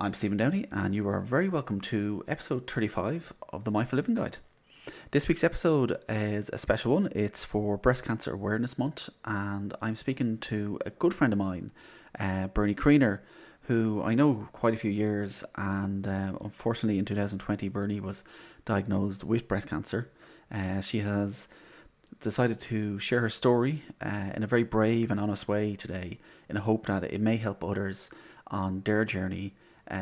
I'm Stephen Downey, and you are very welcome to episode 35 of the Mindful Living Guide. This week's episode is a special one. It's for Breast Cancer Awareness Month, and I'm speaking to a good friend of mine, Bernie Creaner, who I know quite a few years, and unfortunately in 2020 Bernie was diagnosed with breast cancer. She has decided to share her story in a very brave and honest way today, in a hope that it may help others on their journey,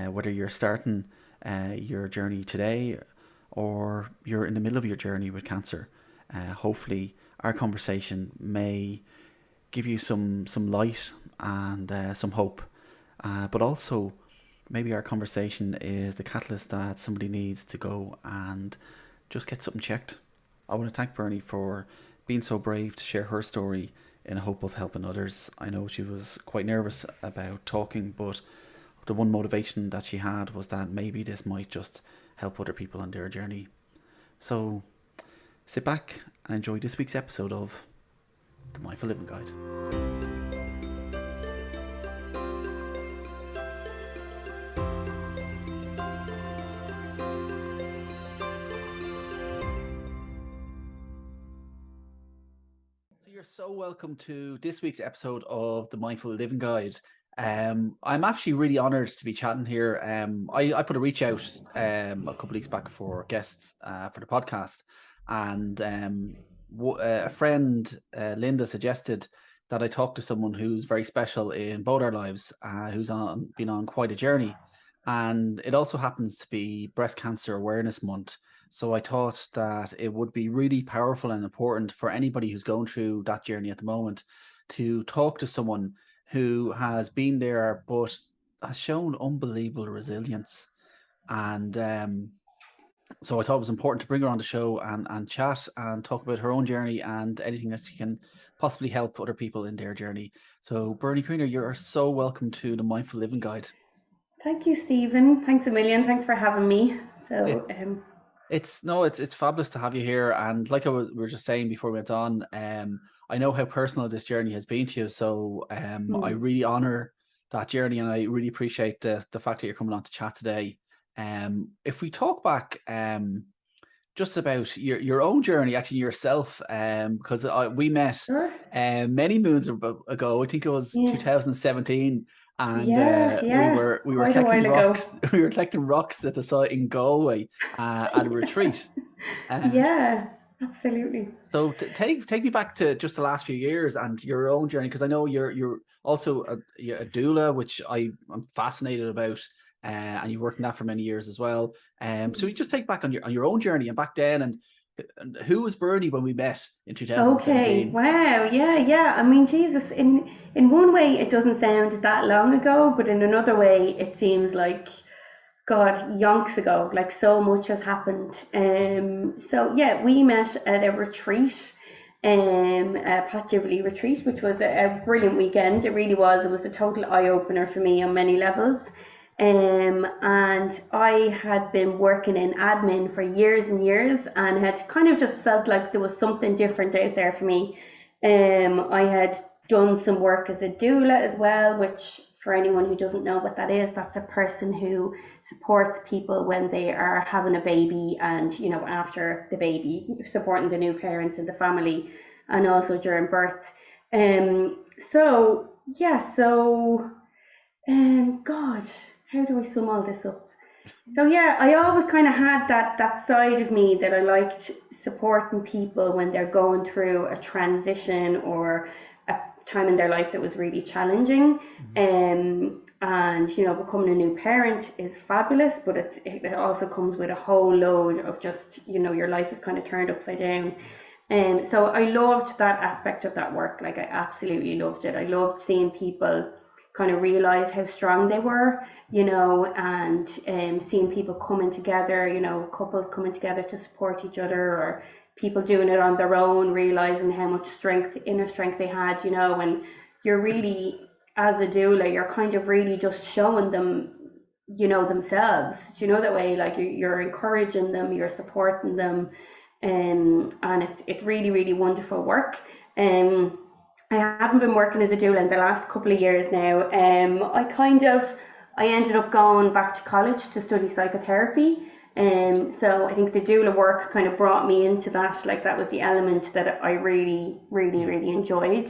whether you're starting your journey today or you're in the middle of your journey with cancer. Hopefully our conversation may give you some light and some hope, but also maybe our conversation is the catalyst that somebody needs to go and just get something checked. I want to thank Bernie for being so brave to share her story in a hope of helping others. I know she was quite nervous about talking, but the one motivation that she had was that maybe this might just help other people on their journey. So sit back and enjoy this week's episode of the Mindful Living Guide. You're so welcome to this week's episode of the Mindful Living Guide. I'm actually really honoured to be chatting here. I put a reach out a couple of weeks back for guests for the podcast, and a friend, Linda, suggested that I talk to someone who's very special in both our lives, who's been on quite a journey, and it also happens to be Breast Cancer Awareness Month. So I thought that it would be really powerful and important for anybody who's going through that journey at the moment to talk to someone who has been there but has shown unbelievable resilience. And so I thought it was important to bring her on the show and chat and talk about her own journey and anything that she can possibly help other people in their journey. So Bernie Creaner, you're so welcome to the Mindful Living Guide. Thank you, Stephen. Thanks a million. Thanks for having me. It's fabulous to have you here, and like we were just saying before we went on, I know how personal this journey has been to you, so I really honour that journey, and I really appreciate the fact that you're coming on to chat today. If we talk back just about your own journey, actually yourself, because we met many moons ago. I think it was 2017. And we were collecting rocks. We were collecting rocks at the site in Galway at a retreat. Yeah, absolutely. So take me back to just the last few years and your own journey, because I know you're also a doula, which I'm fascinated about, and you've worked in that for many years as well. So you just take back on your own journey and back then, and who was Bernie when we met in 2017? Okay, wow, yeah. I mean, Jesus, in one way it doesn't sound that long ago, but in another way it seems like, God, yonks ago, like so much has happened. So yeah, we met at a retreat, a Pat Jubilee retreat, which was a brilliant weekend. It really was. It was a total eye-opener for me on many levels. And I had been working in admin for years and years and had kind of just felt like there was something different out there for me. I had done some work as a doula as well, which for anyone who doesn't know what that is, that's a person who supports people when they are having a baby and, after the baby, supporting the new parents in the family and also during birth. God, how do I sum all this up? So yeah, I always kind of had that side of me that I liked supporting people when they're going through a transition or a time in their life that was really challenging. And becoming a new parent is fabulous, but it also comes with a whole load of just, your life is kind of turned upside down. And so I loved that aspect of that work. Like I absolutely loved it. I loved seeing people kind of realize how strong they were, and seeing people coming together, couples coming together to support each other, or people doing it on their own, realizing how much inner strength they had, and you're really, as a doula, you're kind of really just showing them, themselves, that way, like you're encouraging them, you're supporting them, and it's really, really wonderful work. I haven't been working as a doula in the last couple of years now. I kind of I ended up going back to college to study psychotherapy. So I think the doula work kind of brought me into that. Like that was the element that I really, really, Yeah. really enjoyed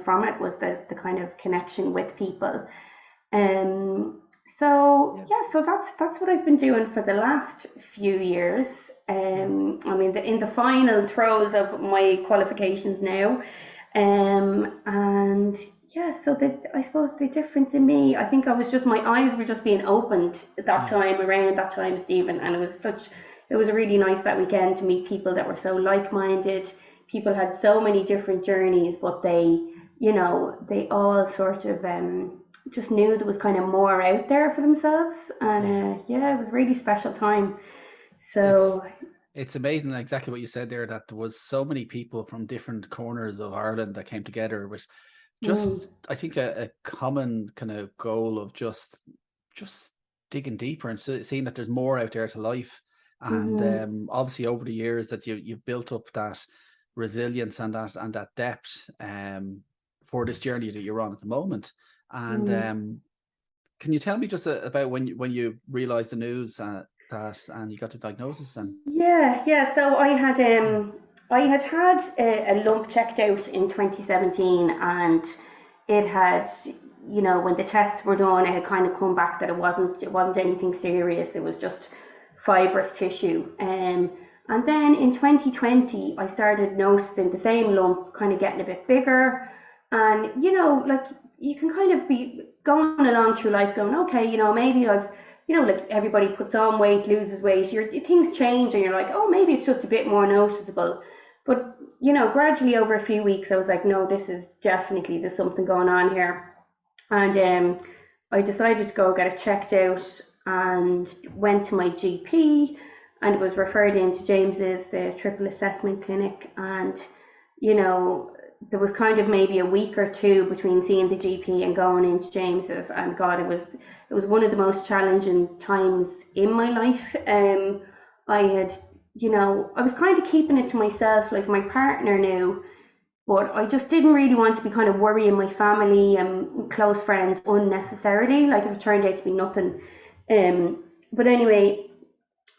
from it, was the kind of connection with people. Um, so Yeah. yeah, so that's what I've been doing for the last few years. Yeah. I mean, in the final throes of my qualifications now, and yeah, so I suppose the difference in me, I think I was just, my eyes were just being opened at that Yeah. time, around that time, Stephen, and it was really nice that weekend to meet people that were so like-minded. People had so many different journeys, but they all sort of just knew there was kind of more out there for themselves, Yeah. and yeah, it was a really special time. It's So, it's amazing exactly what you said there, that there was so many people from different corners of Ireland that came together with mm, just, I think, a common kind of goal of just digging deeper and seeing that there's more out there to life. And mm-hmm, obviously over the years that you've built up that resilience and that depth for this journey that you're on at the moment. And mm. can you tell me just about when you realized the news that and you got the diagnosis and Yeah. So I had a lump checked out in 2017, and it had, when the tests were done, it had kind of come back that it wasn't anything serious. It was just fibrous tissue. And then in 2020, I started noticing the same lump kind of getting a bit bigger, and like you can kind of be going along through life going, okay, maybe like everybody puts on weight, loses weight, things change, and you're like, oh, maybe it's just a bit more noticeable. But gradually over a few weeks, I was like, no, there's something going on here, and I decided to go get it checked out, and went to my GP, and was referred into James's, the triple assessment clinic, and you know there was kind of maybe a week or two between seeing the GP and going into James's, and God, it was one of the most challenging times in my life. I had, I was kind of keeping it to myself, like my partner knew, but I just didn't really want to be kind of worrying my family and close friends unnecessarily, like if it turned out to be nothing. But anyway,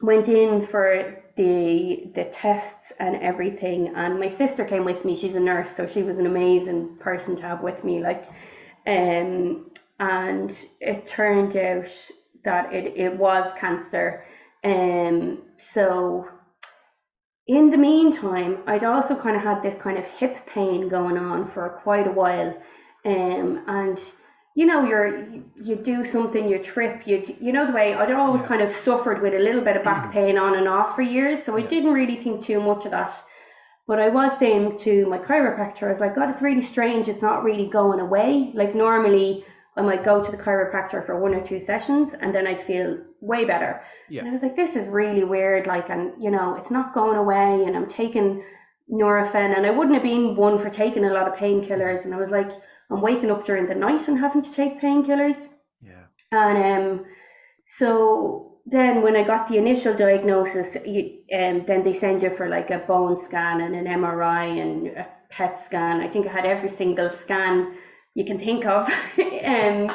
went in for the tests and everything, and my sister came with me. She's a nurse, so she was an amazing person to have with me. And it turned out that it was cancer. Um, so in the meantime, I'd also kind of had this kind of hip pain going on for quite a while, and you do something, you trip, the way I'd always yeah. kind of suffered with a little bit of back pain on and off for years, so I Yeah. didn't really think too much of that. But I was saying to my chiropractor, I was like, God, it's really strange. It's not really going away. Like normally, I might go to the chiropractor for 1 or 2 sessions, and then I'd feel way better. Yeah. And I was like, this is really weird. Like, and it's not going away. And I'm taking Nurofen, and I wouldn't have been one for taking a lot of painkillers. And I was like, I'm waking up during the night and having to take painkillers. Yeah. And so then when I got the initial diagnosis, then they send you for like a bone scan and an MRI and a PET scan. I think I had every single scan you can think of. And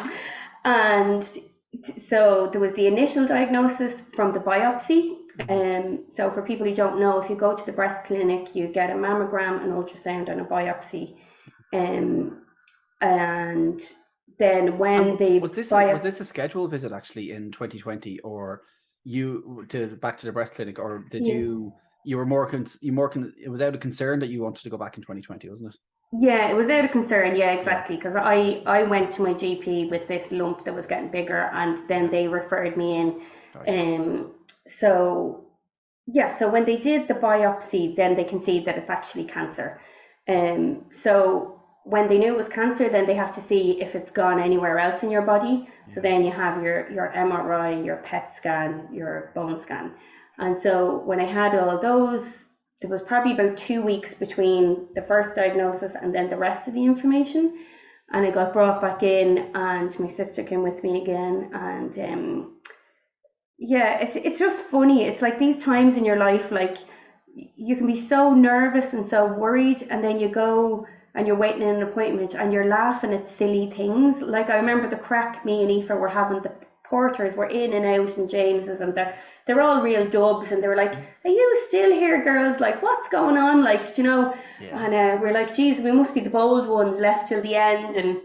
so there was the initial diagnosis from the biopsy. Mhm. So for people who don't know, if you go to the breast clinic, you get a mammogram, an ultrasound, and a biopsy. Um, and then when And they was this a scheduled visit actually in 2020, or you to back to the breast clinic, or did yeah, you were more it was out of concern that you wanted to go back in 2020, wasn't it? Yeah, it was out of Right. concern. Yeah, Yeah. exactly. Because Right. I went to my GP with this lump that was getting bigger, and then Yeah. they referred me in. Right. Um, so yeah, so when they did the biopsy, then they can see that it's actually cancer. So when they knew it was cancer, then they have to see if it's gone anywhere else in your body. So Yeah. then you have your MRI, your PET scan, your bone scan. And so when I had all those, there was probably about 2 weeks between the first diagnosis and then the rest of the information. And I got brought back in, and my sister came with me again, and yeah, it's just funny. It's like these times in your life, like you can be so nervous and so worried, and then you go and you're waiting in an appointment and you're laughing at silly things. Like I remember the crack me and Aoife were having, the porters were in and out in James's, and they're all real dubs, and they were like, "Are you still here, girls? Like, what's going on?" Like, you know, Yeah. and we're like, "Geez, we must be the bold ones left till the end." And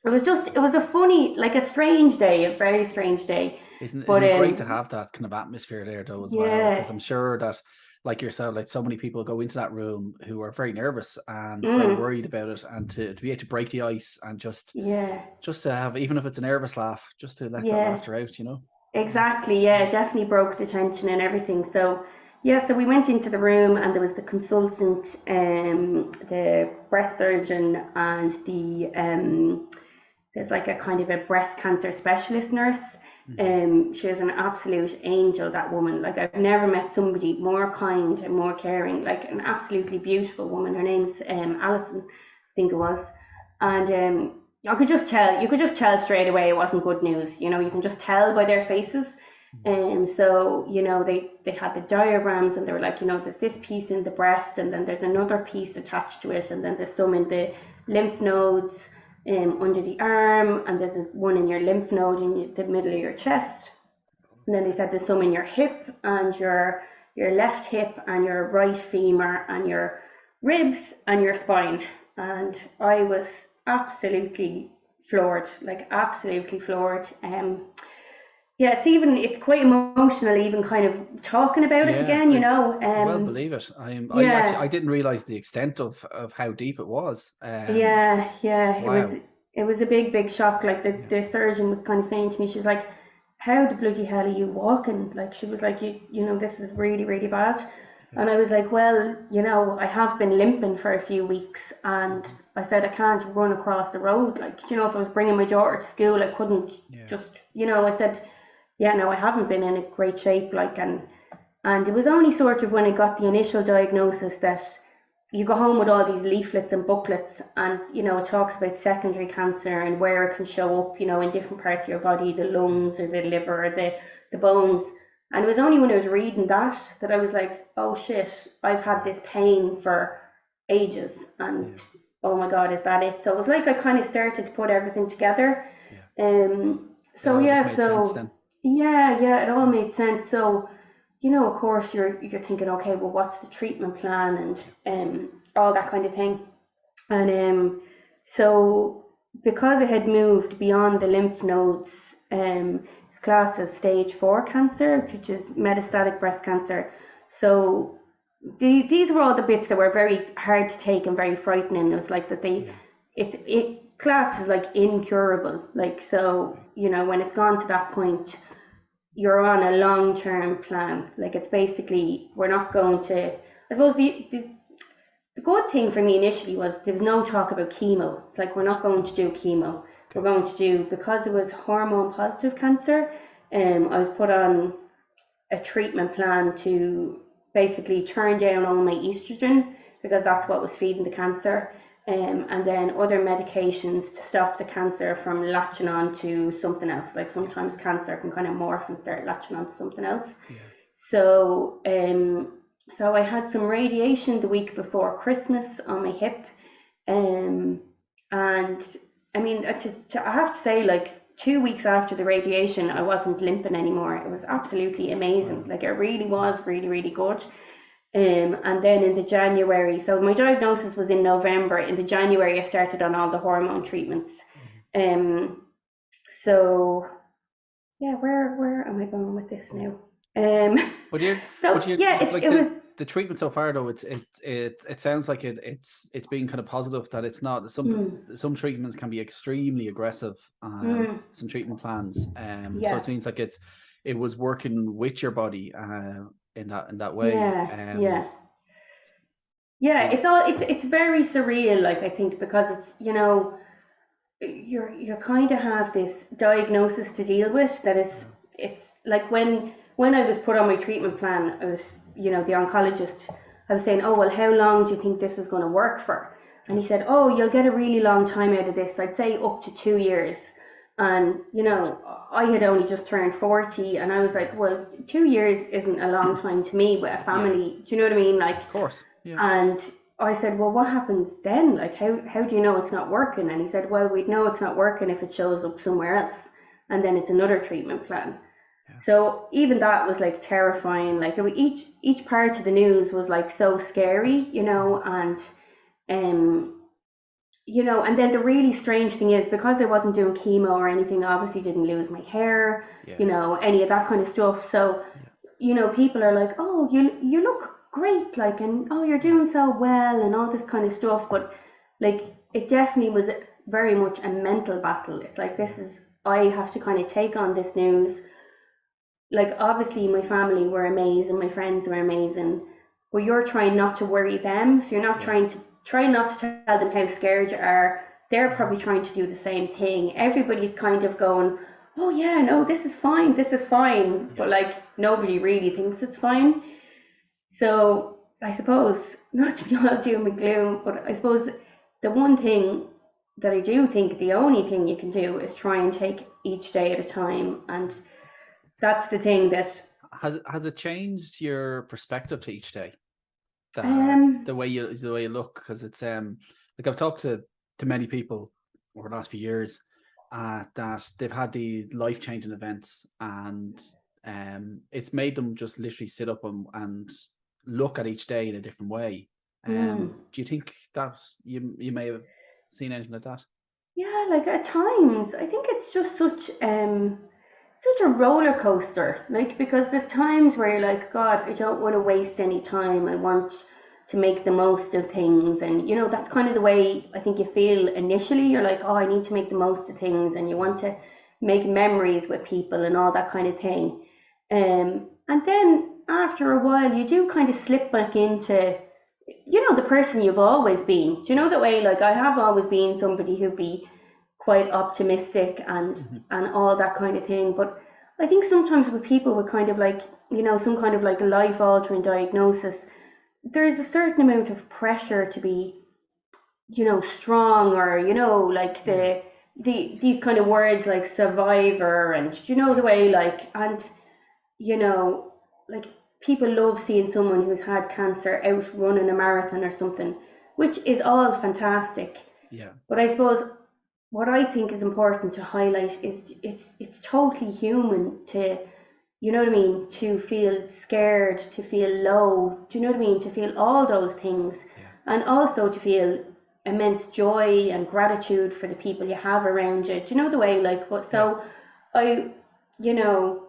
it was a funny, like a strange day, a very strange day. Isn't But it great to have that kind of atmosphere there though as well? yeah, Because I'm sure that, like yourself, like so many people go into that room who are very nervous and very mm, worried about it, and to be able to break the ice and yeah, just to have, even if it's a nervous laugh, just to let that yeah. laughter out, you know? Yeah. Exactly, yeah, it definitely broke the tension and everything. So, yeah, so we went into the room and there was the consultant, the breast surgeon, and there's like a kind of a breast cancer specialist nurse. She was an absolute angel, that woman. Like I've never met somebody more kind and more caring. Like an absolutely beautiful woman. Her name's Alison, I think it was, and I could just tell. You could just tell straight away it wasn't good news. You know, you can just tell by their faces. And so, you know, they had the diagrams and they were like, you know, there's this piece in the breast and then there's another piece attached to it and then there's some in the lymph nodes under the arm, and there's one in your lymph node in the middle of your chest. And then they said there's some in your hip and your left hip and your right femur and your ribs and your spine. And I was absolutely floored, like absolutely floored. Yeah, it's quite emotional even kind of talking about it Yeah, again, you know. I well believe it. I actually, Yeah, I didn't realize the extent of how deep it was. yeah, Wow. it was a big shock. Like Yeah. the surgeon was kind of saying to me, she's like, "How the bloody hell are you walking?" Like she was like, you know, this is really bad." Yeah. And I was like, "Well, you know, I have been limping for a few weeks, and I said I can't run across the road. Like, you know, if I was bringing my daughter to school, I couldn't Yeah. just, you know." I said, "Yeah, no, I haven't been in a great shape." Like, and it was only sort of when I got the initial diagnosis that you go home with all these leaflets and booklets, and you know it talks about secondary cancer and where it can show up, you know, in different parts of your body, the lungs or the liver or the bones. And it was only when I was reading that that I was like, oh shit, I've had this pain for ages, and Yeah. oh my god, is that it? So it was like I kind of started to put everything together. Yeah. um It so all just yeah, made sense so then. yeah, it all made sense. So, you know, of course, you're thinking, okay, well, what's the treatment plan Yeah. and all that kind of thing. And so because it had moved beyond the lymph nodes, it's classed as stage 4 cancer, which is metastatic breast cancer. So these were all the bits that were very hard to take and very frightening. It was like that Yeah. it class is like incurable. Like so, Right. you know, when it's gone to that point, you're on a long term plan. Like it's basically we're not going to. I suppose the good thing for me initially was there was no talk about chemo. It's like we're not going to do chemo. We're Okay. going to do, because it was hormone positive cancer. I was put on a treatment plan to basically turn down all my estrogen because that's what was feeding the cancer. And then other medications to stop the cancer from latching on to something else. Like Yeah. sometimes cancer can kind of morph and start latching on to something else. Yeah. So I had some radiation the week before Christmas on my hip. Um, and I mean, I have to say, like 2 weeks after the radiation, I wasn't limping anymore. It was absolutely amazing. Wow. Like it really Yeah. was really good. And then in the January, so my diagnosis was in November. In the January, I started on all the hormone treatments. Um, so yeah, where am I going with this Oh. now? But you're, So yeah, like it was. the treatment so far though. It sounds like it's being kind of positive, that it's not Mm, some treatments can be extremely aggressive. mm, Some treatment plans. So yeah, it means like it was working with your body. In that way. yeah, yeah. Yeah, In it's very surreal, like I think, because it's, you know, you're kind of have this diagnosis to deal with that is, it's like when I was put on my treatment plan, I was, you know, the oncologist, I was saying, oh well, how long do you think this is going to work for? And Yeah. he said, oh, you'll get a really long time out of this. I'd say up to 2 years. And you Right. know, I had only just turned 40, and I was Yeah. like, well, 2 years isn't a long time to me with a Yeah. family. Do you know what I mean? Like, Of course. Yeah. and I said, well, what happens then? Like, how do you know it's not working? And he said, well, we'd know it's not working if it shows up somewhere else. And then it's another treatment plan. Yeah. So even that was like terrifying. Like each part of the news was like so scary, and um, and then the really strange thing is because I wasn't doing chemo or anything, I obviously didn't lose my hair, Yeah. any of that kind of stuff. So Yeah. people are like, oh, you look great, like, and oh, you're Mm. doing so well, and all this kind of stuff. But like, it definitely was very much a mental battle. It's like this Yeah. is I have to kind of take on this news. Like, obviously, my family were amazing, my friends were amazing, but you're trying not to worry them. So you're not Yeah. try not to tell them how scared you are. They're Mm-hmm. probably trying to do the same thing. Everybody's kind of going, oh yeah, no, this is fine, Yeah. but like nobody really thinks it's fine. So I suppose, not to be all doom and gloom, but I suppose the one thing that I do think the only thing you can do is try and take each day at a time. And that's the thing that, Has it changed your perspective to each day? That um, the way you look, because it's like I've talked to many people over the last few years that they've had the life changing events, and it's made them just literally sit up and look at each day in a different way. hmm, Do you think that you may have seen anything like that? yeah, like at times, I think it's just such a roller coaster. Like, because there's times where you're like, God, I don't want to waste any time. I want to make the most of things. And, that's kind of the way I think you feel initially. You're like, oh, I need to make the most of things. And you want Mm. to make memories with people and all that kind of thing. And then after a while, you do kind of slip back into, the person you've always been. Do you know Yeah. that way? Like, I have always been somebody who'd be quite optimistic and Mm-hmm. all that kind of thing. But I think sometimes with people with kind of like, some kind of like life altering diagnosis, there is a certain amount of pressure to be, strong, or like Yeah. these kind of words like survivor, and the Yeah. way, like, and you know like, people love seeing someone who's had cancer out running a marathon or something, which is all fantastic. Yeah. But I suppose what I think is important to highlight is it's totally human to, you know what I mean, to feel scared, to feel low, do you know what I mean, to feel all those things, Yeah. and also to feel immense joy and gratitude for the people you have around you. Do you know the way, like, what? Yeah. So I, you know,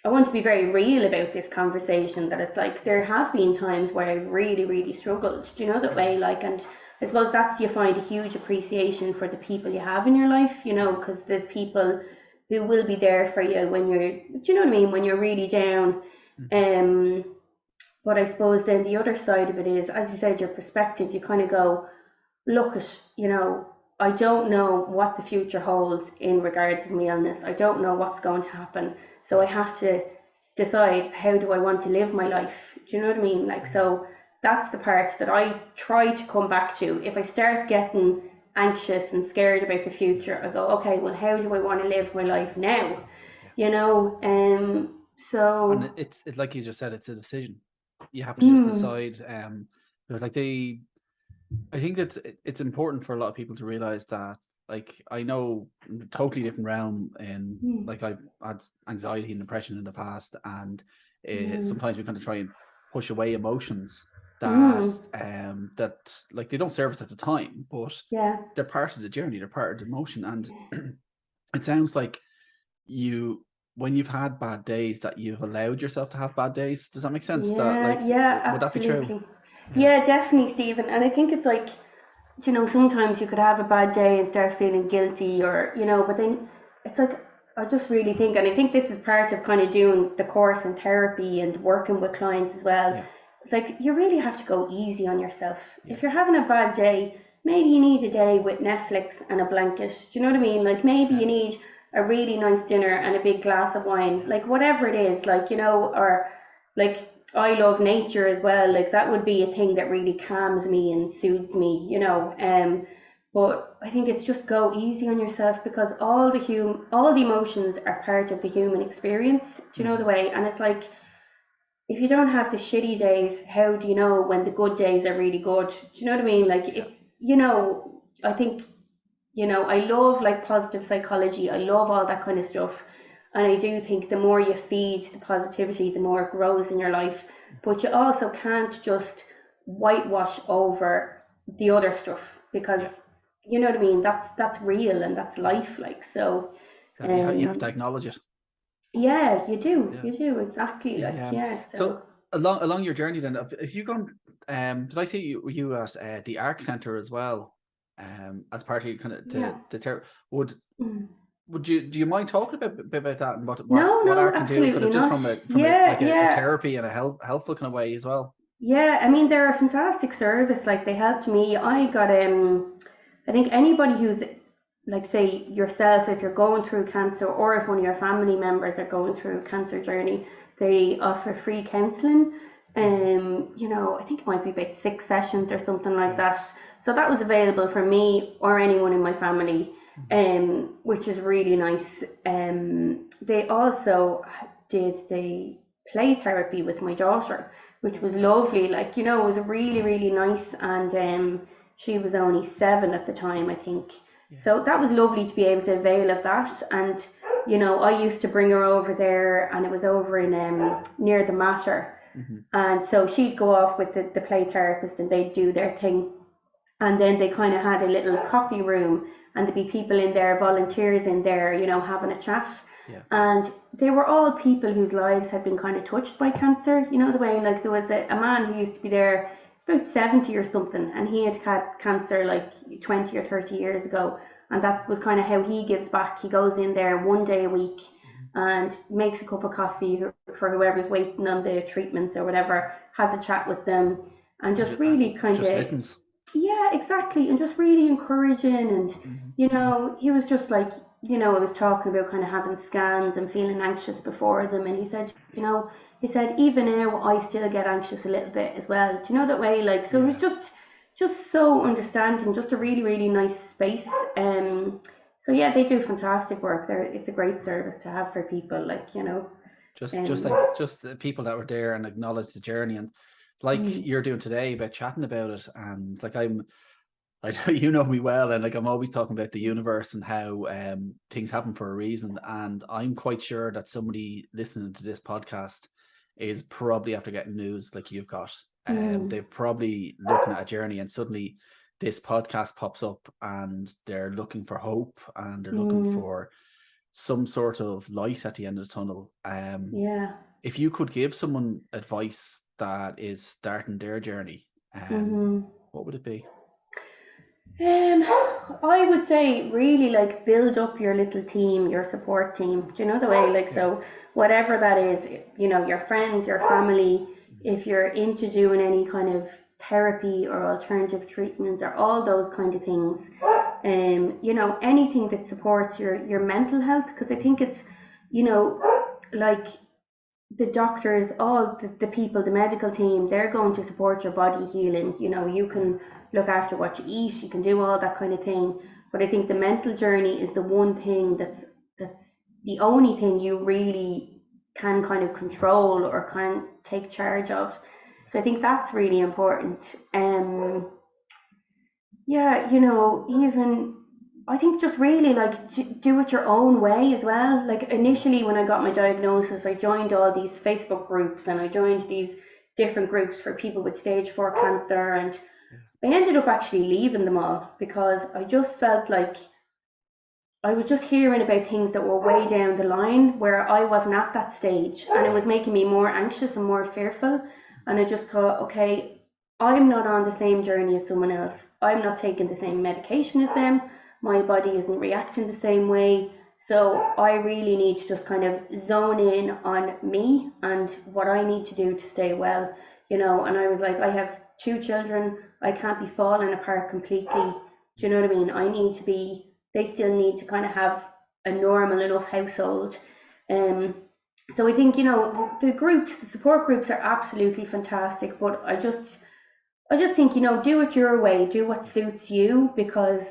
I want to be very real about this conversation, that it's like there have been times where I've really, really struggled. Do you know that Yeah. way? Like, and I suppose that's, you find a huge appreciation for the people you have in your life, Yeah. because there's people who will be there for you when you're, do you know what I mean, when you're really down. Mm-hmm. Um, but I suppose then the other side of it is, as you said, your perspective. You kind of go, look at, I don't know what the future holds in regards to my illness. I don't know what's going to happen. So I Yeah. have to decide, how do I want to live my life? Do you know what I mean? Like, Yeah. so that's the part that I try to come back to. If I start getting anxious and scared about the Yeah. future, I go, okay, well, how do I want to live my life now? Yeah. You know, And so, it's like you just said, it's a decision. You have to just mm, decide. Because like I think that it's important for a lot of people to realize that, like, I know in a totally different realm, and mm, like I've had anxiety and depression in the past, and mm, sometimes we kind of try and push away emotions mm, that like they don't serve us at the time, but yeah, they're part of the journey, they're part of the emotion. And it sounds like you, when you've had bad days, that you've allowed yourself to have bad days. Does that make sense? That, yeah, like, yeah, would that be true? absolutely. Yeah. Yeah, definitely, Stephen. And I think it's like, sometimes you could have a bad day and start feeling guilty, or, but then it's like, I just really think, and I think this is part of kind of doing the course in therapy and working with clients as well. Yeah. It's like, you really have to go easy on yourself. Yeah. If you're having a bad day, maybe you need a day with Netflix and a blanket. Do you know what I mean? Like, maybe Yeah. you need a really nice dinner and a big glass of wine, Yeah. like whatever it is, like, or like, I love nature as well. Yeah. Like, that would be a thing that really calms me and soothes me, but I think it's just go easy on yourself, because all the emotions are part of the human experience. Do you know Mm-hmm. the way? And it's like, if you don't have the shitty days, how do you know when the good days are really good? Do you know what I mean? Like Yeah. it's, I think, I love like positive psychology. I love all that kind of stuff. And I do think the more you feed the positivity, the more it grows in your life. But you also can't just whitewash over the other stuff because Yeah. you know what I mean? That's real and that's Yeah. life, like so. Exactly. You have to Um, acknowledge it. yeah, you do, Yeah. you do exactly, The like yeah. So so along your journey then, if you gone, did I see you at the Arc Center as well, as part of your kind of yeah. would Mm. do you mind talking about that and No, what no, art can do, kind absolutely of just not. from a Yeah, like a yeah. therapy and a helpful kind of way as well. Yeah, I mean they're a fantastic service. Like they helped me. I got I think anybody who's like say yourself, if you're going through cancer or if one of your family members are going through a cancer journey, they offer free counselling. Mm-hmm. I think it might be about 6 sessions or something like Yeah. that. So that was available for me or anyone in my family, Mm-hmm. which is really nice. They also did the play therapy with my daughter, which was Okay. lovely. Like, it was really, really nice. And she was only 7 at the time, I think. Yeah. So that was lovely to be able to avail of that. And, I used to bring her over there, and it was over in near the Mater. Mm-hmm. And so she'd go off with the play therapist and they'd do their thing. And then they kind of had a little coffee room, and there'd be people in there, volunteers in there, having a chat. Yeah. And they were all people whose lives had been kind of touched by cancer. You know the way, like there was a man who used to be there about 70 or something, and he had cancer like 20 or 30 years ago. And that was kind of how he gives back. He goes in there one day a week Mm-hmm. and makes a cup of coffee for whoever's waiting on the treatments or whatever, has a chat with them, and just really kind Just of, listens. yeah, exactly, and just really encouraging. And Mm-hmm. he was just like, I was talking about kind of having scans and feeling anxious before them, and he said, even now I still get anxious a little bit as well. Do you know that way? Like, so he's Yeah. just so understanding, just a really really nice space. So yeah, they do fantastic work. It's a great service to have for people, like Just um, like just the people that were there and acknowledge the journey, and like mm, you're doing today about chatting about it. And like I know you know me well, and like I'm always talking about the universe and how things happen for a reason. And I'm quite sure that somebody listening to this podcast is probably after getting news like you've got. mm, They've probably looking at a journey, and suddenly this podcast pops up, and they're looking for hope, and they're looking mm, for some sort of light at the end of the tunnel. yeah. If you could give someone advice that is starting their journey, Mm-hmm. what would it be? Um, I would say really like build up your little team, your support team. Do you know the way? Like, Yeah. so whatever that is, your friends, your family, if you're into doing any kind of therapy or alternative treatments or all those kind of things, anything that supports your mental health, because I think Mm-hmm. it's, like the doctors, all the people, the medical team, they're going to support your body healing. You Yeah. can look after what you eat, you can do all that kind of thing. But I think the mental journey is the one thing that's the only thing you really can kind of control or can take charge of. So I think that's really important. Yeah, even I think just really like do it your own way as well. Like Yeah. initially when I got my diagnosis, I joined all these Facebook groups and I joined these different groups for people with stage 4 cancer, and Yeah. I ended up actually leaving them all because I just felt like I was just hearing about things that were way down the line where I wasn't at that stage, and it Yeah. was making me more anxious and more fearful. And I just thought, okay, I'm not on the same journey as someone else. I'm not taking the same medication as them. My body isn't reacting the same way. So I really need to just kind of zone in on me and what I need to do to stay well. And I was like, I have 2 children. I can't be falling apart completely. Do you know what I mean? They still need to kind of have a normal enough household. Um, so I think, the support groups are absolutely fantastic, but I just think, do it your way, do what suits you, because,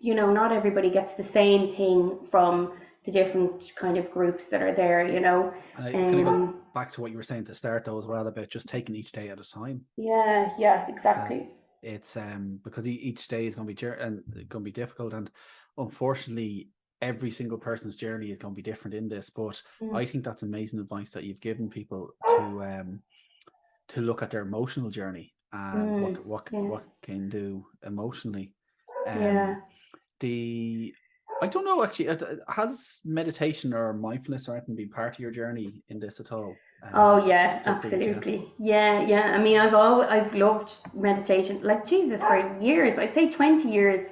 not everybody gets the same thing from, the different kind of groups that are there, you know. And it kind of goes Um, back to what you were saying to start though as well about just taking each day at a time. yeah, yeah, That exactly. it's because each day is going to be and going to be difficult, and unfortunately every single person's journey is going to be different in this. But Mm, I think that's amazing advice that you've given people to look at their emotional journey and yeah, what can do emotionally. Um, yeah. the I don't know actually. Has meditation or mindfulness or anything been part of your journey in this at all? Oh yeah, To create, yeah, absolutely. Yeah, yeah. I mean, I've loved meditation. Like Jesus, for years, I'd say 20 years,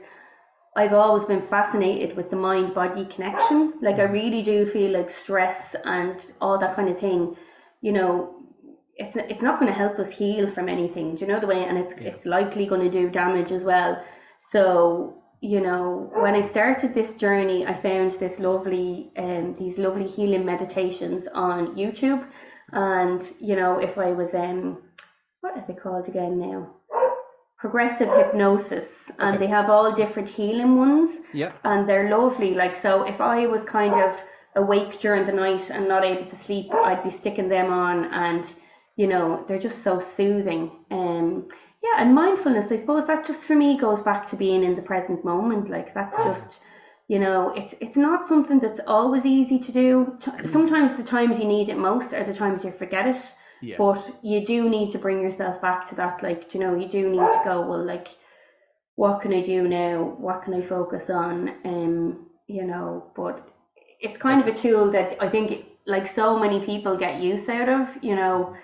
I've always been fascinated with the mind body connection. Like I mm-hmm. really do feel like stress and all that kind of thing, you know, it's not going to help us heal from anything. Do you know the way? And Yeah, it's likely going to do damage as well. So you know, when I started this journey, I found these lovely healing meditations on YouTube, and you know, if I was what are they called again now? Progressive hypnosis, and okay, they have all different healing ones, yeah, and they're lovely. Like, so if I was kind of awake during the night and not able to sleep, I'd be sticking them on, and you know, they're just so soothing. Yeah, and mindfulness, I suppose that just for me goes back to being in the present moment. Like that's mm-hmm. just, you know, it's not something that's always easy to do. Sometimes the times you need it most are the times you forget it, Yeah. but you do need to bring yourself back to that. Like, you know, you do need to go, well, like, what can I do now? What can I focus on? You know, but it's I kind of a tool that I think like so many people get use out of, you know.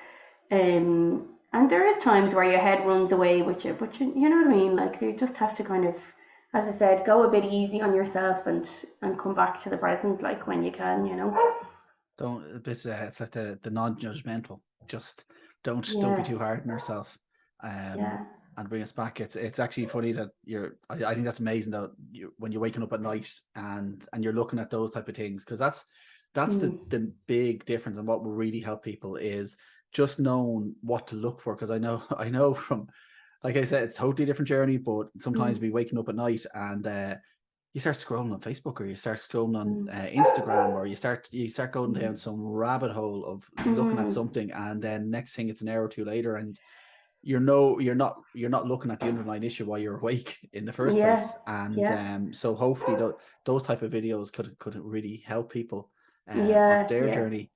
And there is times where your head runs away with you, but you know what I mean? Like you just have to kind of, as I said, go a bit easy on yourself and come back to the present like when you can, you know. don't it's like the non-judgmental. Just don't be Yeah, too hard on yourself. Um, yeah. and bring us back. It's actually funny that I think that's amazing that when you're waking up at night and you're looking at those type of things, because that's Mm, the big difference, and what will really help people is just knowing what to look for. Because I know from, like I said, it's a totally different journey, but sometimes mm, be waking up at night and you start scrolling on Facebook or you start scrolling on mm, Instagram, or you start going mm, down some rabbit hole of looking at mm. something, and then next thing it's an hour or two later, and you're not looking at the underlying issue why you're awake in the first Yeah, place. And yeah, so hopefully those type of videos could really help people on yeah, their yeah. journey.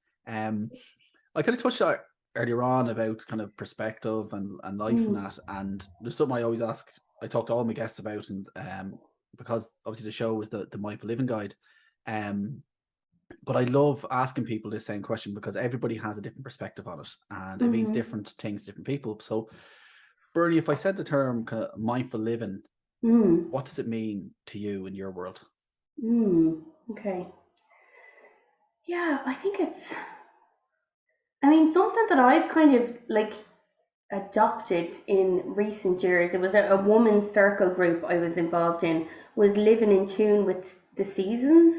I kind of touched on earlier on about kind of perspective and life and Mm, that, and there's something I always ask. I talk to all my guests about, and because obviously the show is the mindful living guide. um but I love asking people this same question because everybody has a different perspective on it, and it means mm-hmm, different things to different people. So, Bernie, if I said the term kind of mindful living, mm, what does it mean to you in your world? okay. Yeah, I think I mean, something that I've kind of like adopted in recent years. It was a woman's circle group I was involved in, was living in tune with the seasons.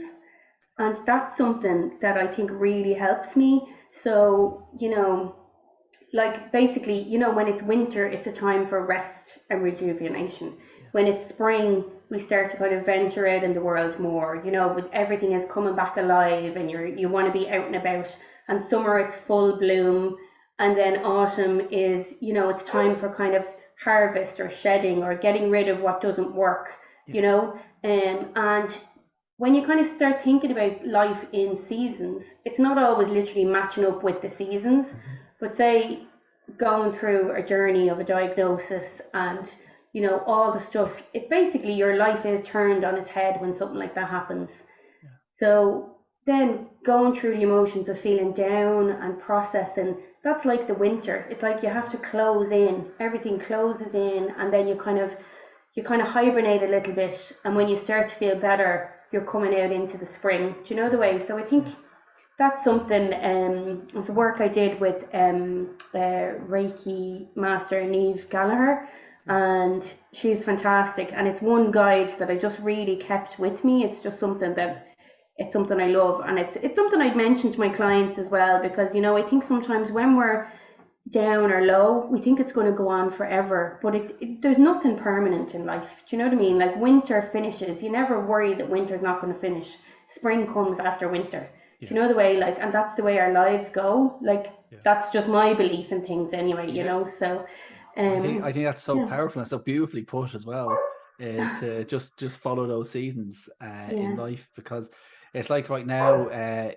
And that's something that I think really helps me. So, you know, like basically, you know, when it's winter, it's a time for rest and rejuvenation. Yeah, When it's spring, we start to kind of venture out in the world more. You know, with everything is coming back alive, and you want to be out and about. And summer, it's full bloom, and then autumn is, you know, it's time for kind of harvest or shedding or getting rid of what doesn't work. yeah, You know, and when you kind of start thinking about life in seasons, it's not always literally matching up with the seasons, mm-hmm. but say going through a journey of a diagnosis and you know all the stuff, it basically your life is turned on its head when something like that happens. Yeah, So then going through the emotions of feeling down and processing, that's like the winter. It's like you have to close in, everything closes in, and then you kind of hibernate a little bit, and when you start to feel better, you're coming out into the spring. Do you know the mm-hmm. way? So I think Yeah, that's something of the work I did with Reiki master Neve Gallagher, okay. and she's fantastic. And it's one guide that I just really kept with me. It's just something Yeah, that it's something I love, and it's something I'd mention to my clients as well, because you know I think sometimes when we're down or low, we think it's going to go on forever, but there's nothing permanent in life. Do you know what I mean? Like winter finishes. You never worry that winter's not going to finish. spring comes after winter. Yeah. Do you know the way, like, and that's the way our lives go. Like, Yeah. that's just my belief in things anyway, you Yeah. know. So, I think that's so yeah, powerful and so beautifully put as well, is to just follow those seasons in yeah, life, because it's like right now,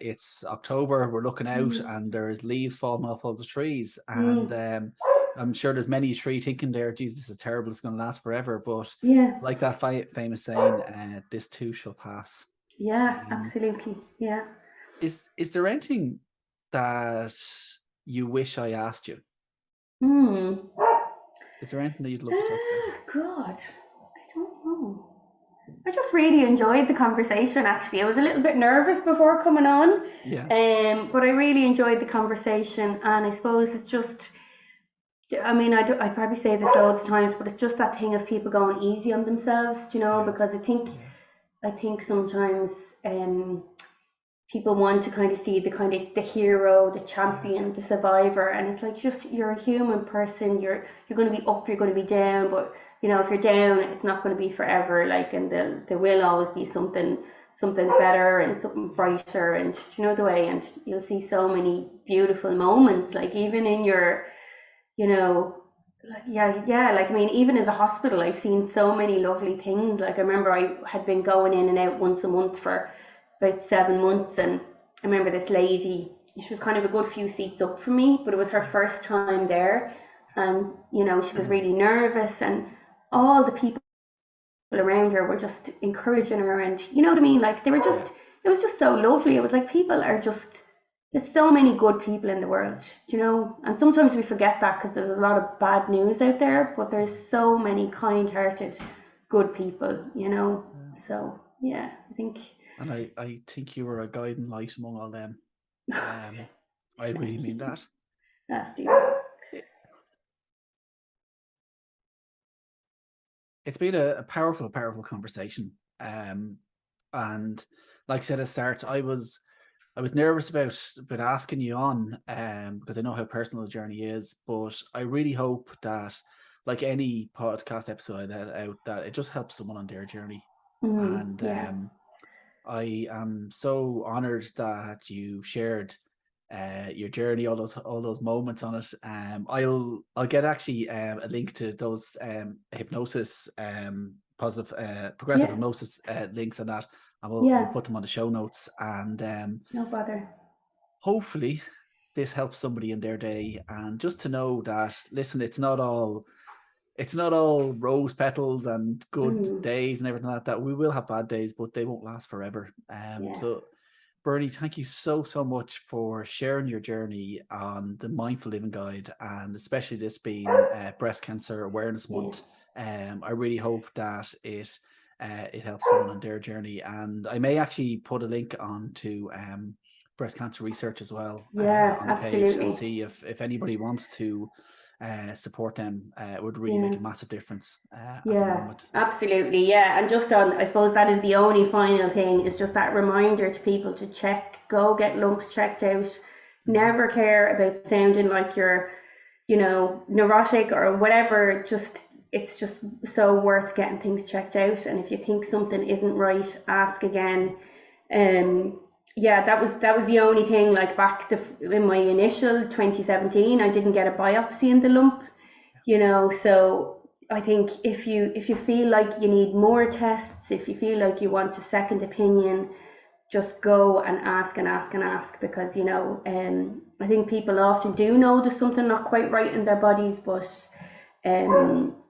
it's October, we're looking out mm, and there's leaves falling off all the trees, and mm, I'm sure there's many a tree thinking there, geez, this is terrible, it's going to last forever, but yeah, like that famous saying, this too shall pass. yeah, Um, absolutely, yeah. is there anything that you wish I asked you? Hmm. Is there anything that you'd love to talk about? God, I don't know. I just really enjoyed the conversation actually. I was a little bit nervous before coming on, Yeah, but I really enjoyed the conversation, and I suppose it's just, I mean, I probably say this loads of times, but it's just that thing of people going easy on themselves, you know, yeah, because yeah, I think sometimes um, people want to kind of see the kind of the hero, the yeah, champion, the survivor, and it's like, just, you're a human person. You're going to be up, you're going to be down, but you know, if you're down, it's not going to be forever. Like, and there will always be something better and something yeah, brighter, and you know the way. And you'll see so many beautiful moments, like even in your, you know, like, yeah, like, I mean, even in the hospital, I've seen so many lovely things. Like, I remember I had been going in and out once a month for about 7 months, and I remember this lady, she was kind of a good few seats up from me, but it was her yeah, first time there, and you know, she was really nervous, and all the people around her were just encouraging her, and you know what I mean, like, they were just, yeah, it was just so lovely. It was like, people are just, there's so many good people in the world, you know, and sometimes we forget that because there's a lot of bad news out there, but there's yeah, so many kind-hearted, good people, you know. yeah. So yeah, I think. And I think you were a guiding light among all them. Um, I really Thank mean you. that. That's deep. It, it's been a powerful, powerful conversation. And like I said at the start, I was nervous about asking you on, because I know how personal the journey is, but I really hope that, like any podcast episode I let out, that it just helps someone on their journey. And Yeah, I am so honored that you shared your journey, all those moments on it. I'll get actually a link to those hypnosis, positive progressive yeah, hypnosis links and that, and we'll yeah. put them on the show notes. And No bother. hopefully this helps somebody in their day, and just to know that, listen, it's not all rose petals and good Mm, days and everything like that. We will have bad days, but they won't last forever. yeah, So Bernie, thank you so, so much for sharing your journey on the Mindful Living Guide, and especially this being Breast Cancer Awareness yeah, Month. I really hope that it helps someone on their journey, and I may actually put a link on to breast cancer research as well yeah. on the page, and Absolutely. see if anybody wants to support them. It would really Yeah. make a massive difference at the Yeah, moment. absolutely. Yeah, and just on, I suppose that is the only final thing, is just that reminder to people to check, go get lumps checked out. Mhm. Never care about sounding like you're, you know, neurotic or whatever. Just, it's just so worth getting things checked out. And if you think something isn't right, ask again. Um, yeah, that was the only thing. Like, in my initial 2017, I didn't get a biopsy in the lump, you know. So I think if you feel like you need more tests, if you feel like you want a second opinion, just go and ask and ask and ask, because you know, I think people often do know there's something not quite right in their bodies, but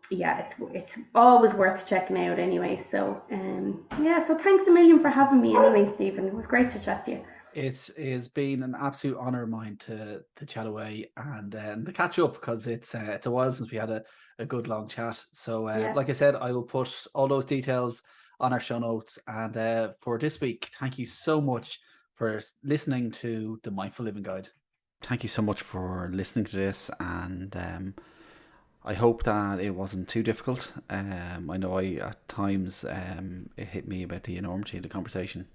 yeah, it's always worth checking out anyway. So yeah, so thanks a million for Absolutely. having me anyway, Stephen. It was great to chat to you. It's been an absolute honor of mine to chat away and to catch up, because it's a while since we had a good long chat. So Yeah, like I said, I will put all those details on our show notes. And for this week, thank you so much for listening to the Mindful Living Guide. Thank you so much for listening to this, and I hope that it wasn't too difficult. I know at times it hit me about the enormity of the conversation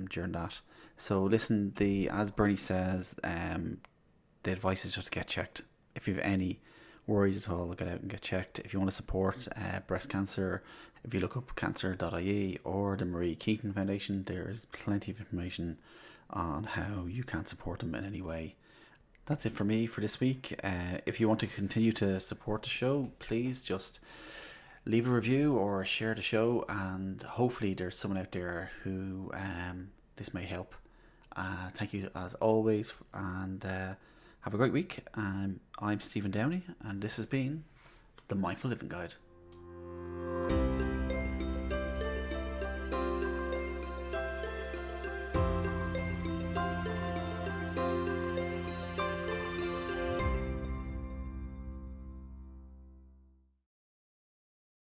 during that. So listen, as Bernie says, the advice is just get checked. If you have any worries at all, get out and get checked. If you want to support breast cancer If you look up cancer.ie or the Marie Keaton Foundation, there's plenty of information on how you can support them in any way. That's it for me for this week. If you want to continue to support the show, please just leave a review or share the show, and hopefully there's someone out there who this may help. Thank you as always, and have a great week. I'm Stephen Downey, and this has been the Mindful Living Guide.